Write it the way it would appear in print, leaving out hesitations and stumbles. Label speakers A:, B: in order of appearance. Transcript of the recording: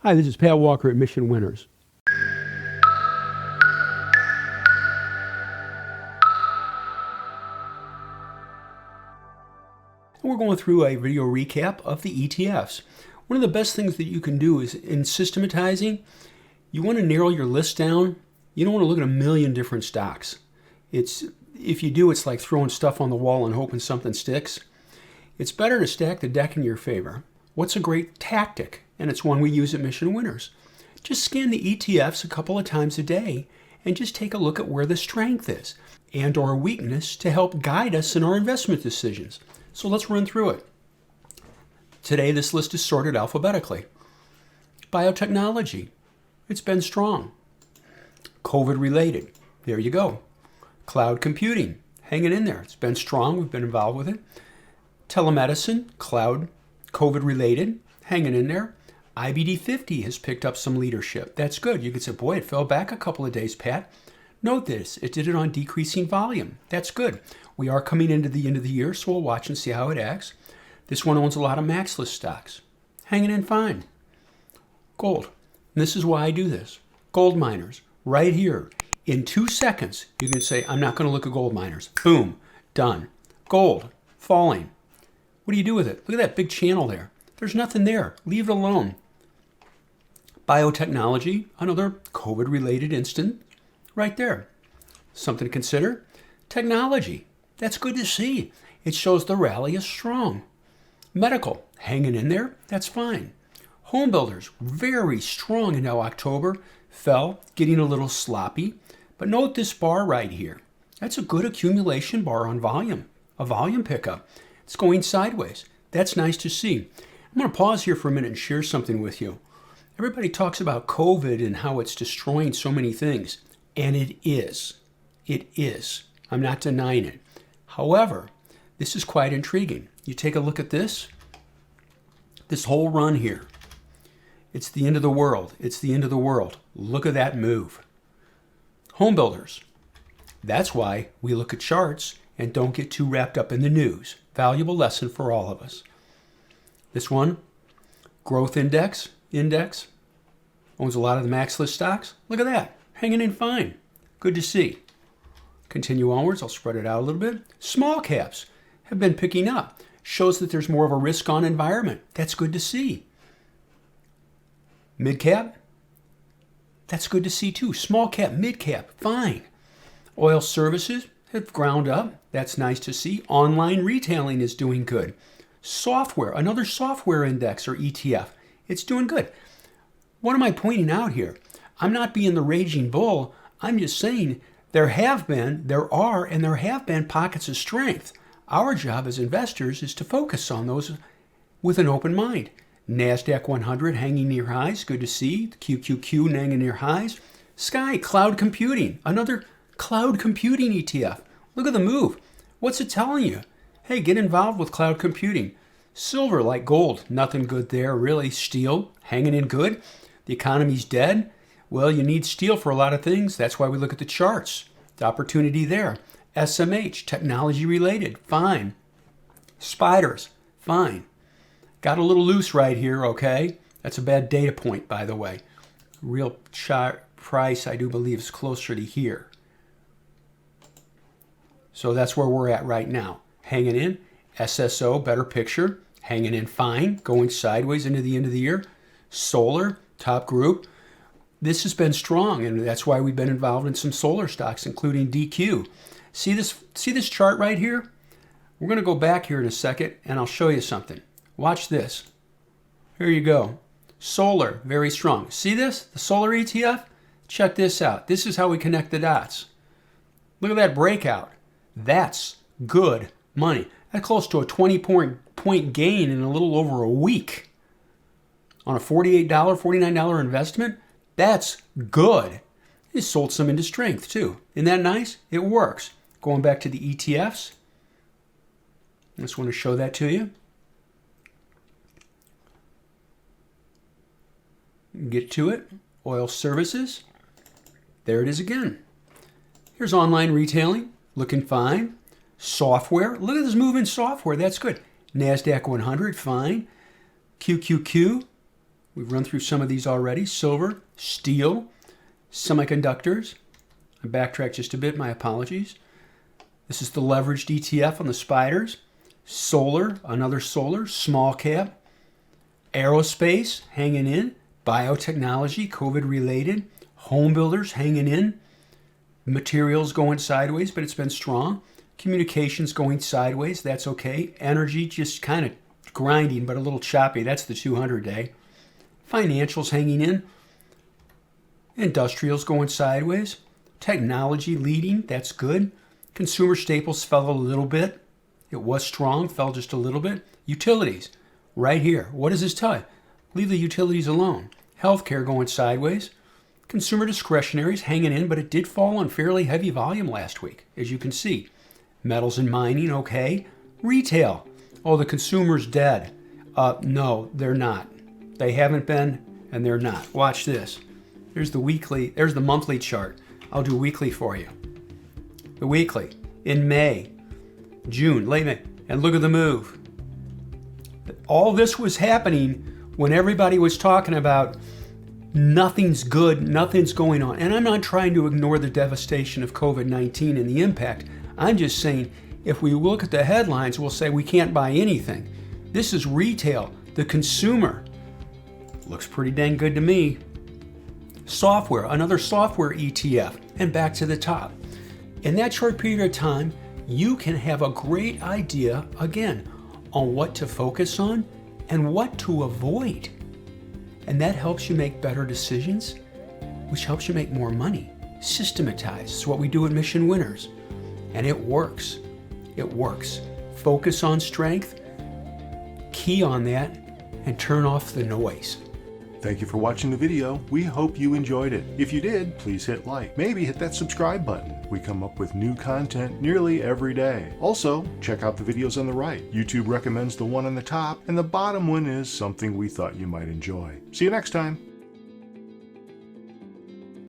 A: Hi, this is Pat Walker at Mission Winners. We're going through a video recap of the ETFs. One of the best things that you can do is in systematizing, you want to narrow your list down. You don't want to look at a million different stocks. If you do, it's like throwing stuff on the wall and hoping something sticks. It's better to stack the deck in your favor. What's a great tactic? And it's one we use at Mission Winners. Just scan the ETFs a couple of times a day and just take a look at where the strength is and or weakness to help guide us in our investment decisions. So let's run through it. Today, this list is sorted alphabetically. Biotechnology, it's been strong. COVID related, there you go. Cloud computing, hanging in there. It's been strong, we've been involved with it. Telemedicine, cloud, COVID related, hanging in there. IBD 50 has picked up some leadership. That's good. You could say, boy, it fell back a couple of days, Pat. Note this, it did it on decreasing volume. That's good. We are coming into the end of the year, so we'll watch and see how it acts. This one owns a lot of maxlist stocks. Hanging in fine. Gold. And this is why I do this. Gold miners, right here. In 2 seconds, you can say, I'm not going to look at gold miners. Boom, done. Gold, falling. What do you do with it? Look at that big channel there. There's nothing there. Leave it alone. Biotechnology, another COVID-related instant, right there. Something to consider. Technology, that's good to see. It shows the rally is strong. Medical, hanging in there, that's fine. Home builders, very strong in October, fell, getting a little sloppy. But note this bar right here. That's a good accumulation bar on volume, a volume pickup. It's going sideways. That's nice to see. I'm going to pause here for a minute and share something with you. Everybody talks about COVID and how it's destroying so many things. And it is. It is. I'm not denying it. However, this is quite intriguing. You take a look at this whole run here. It's the end of the world. It's the end of the world. Look at that move. Home builders. That's why we look at charts and don't get too wrapped up in the news. Valuable lesson for all of us. This one, growth index, owns a lot of the max list stocks. Look at that, hanging in fine. Good to see. Continue onwards, I'll spread it out a little bit. Small caps have been picking up. Shows that there's more of a risk-on environment. That's good to see. Mid cap, that's good to see too. Small cap, mid cap, fine. Oil services have ground up. That's nice to see. Online retailing is doing good. Software, another software index or ETF, it's doing good. What am I pointing out here? I'm not being the raging bull. I'm just saying there have been pockets of strength. Our job as investors is to focus on those with an open mind. NASDAQ 100 hanging near highs, good to see. The QQQ hanging near highs. Sky, cloud computing, another cloud computing ETF. Look at the move. What's it telling you? Hey, get involved with cloud computing. Silver, like gold, nothing good there, really. Steel, hanging in good. The economy's dead. Well, you need steel for a lot of things. That's why we look at the charts. The opportunity there. SMH, technology related, fine. Spiders, fine. Got a little loose right here, okay? That's a bad data point, by the way. Real chart price, I do believe, is closer to here. So that's where we're at right now. Hanging in. SSO, better picture. Hanging in fine. Going sideways into the end of the year. Solar, top group. This has been strong, and that's why we've been involved in some solar stocks, including DQ. See this chart right here? We're going to go back here in a second, and I'll show you something. Watch this. Here you go. Solar, very strong. See this? The solar ETF? Check this out. This is how we connect the dots. Look at that breakout. That's good money. That's close to a 20-point gain in a little over a week. On a $48, $49 investment, that's good. It sold some into strength too. Isn't that nice? It works. Going back to the ETFs. I just want to show that to you. Get to it. Oil services. There it is again. Here's online retailing. Looking fine. Software. Look at this move in software. That's good. NASDAQ 100. Fine. QQQ. We've run through some of these already. Silver, steel, semiconductors. I backtracked just a bit, my apologies. This is the leveraged ETF on the spiders. Solar, another solar, small cap. Aerospace, hanging in. Biotechnology, COVID related. Home builders, hanging in. Materials going sideways, but it's been strong. Communications going sideways, that's okay. Energy just kind of grinding, but a little choppy. That's the 200-day. Financials hanging in. Industrials going sideways. Technology leading, that's good. Consumer staples fell a little bit. It was strong, fell just a little bit. Utilities, right here. What does this tell you? Leave the utilities alone. Healthcare going sideways. Consumer discretionaries hanging in, but it did fall on fairly heavy volume last week, as you can see. Metals and mining, okay. Retail, oh, the consumer's dead. No, they're not. They haven't been, and they're not. Watch this. There's the monthly chart. I'll do weekly for you. The weekly in May, June, late May, and look at the move. All this was happening when everybody was talking about nothing's good, nothing's going on. And I'm not trying to ignore the devastation of COVID-19 and the impact. I'm just saying, if we look at the headlines, we'll say we can't buy anything. This is retail, the consumer. Looks pretty dang good to me. Software, another software ETF, and back to the top. In that short period of time, you can have a great idea, again, on what to focus on and what to avoid. And that helps you make better decisions, which helps you make more money. Systematize. It's what we do at Mission Winners. And it works. It works. Focus on strength, key on that, and turn off the noise.
B: Thank you for watching the video. We hope you enjoyed it. If you did, please hit like. Maybe hit that subscribe button. We come up with new content nearly every day. Also, check out the videos on the right. YouTube recommends the one on the top, and the bottom one is something we thought you might enjoy. See you next time.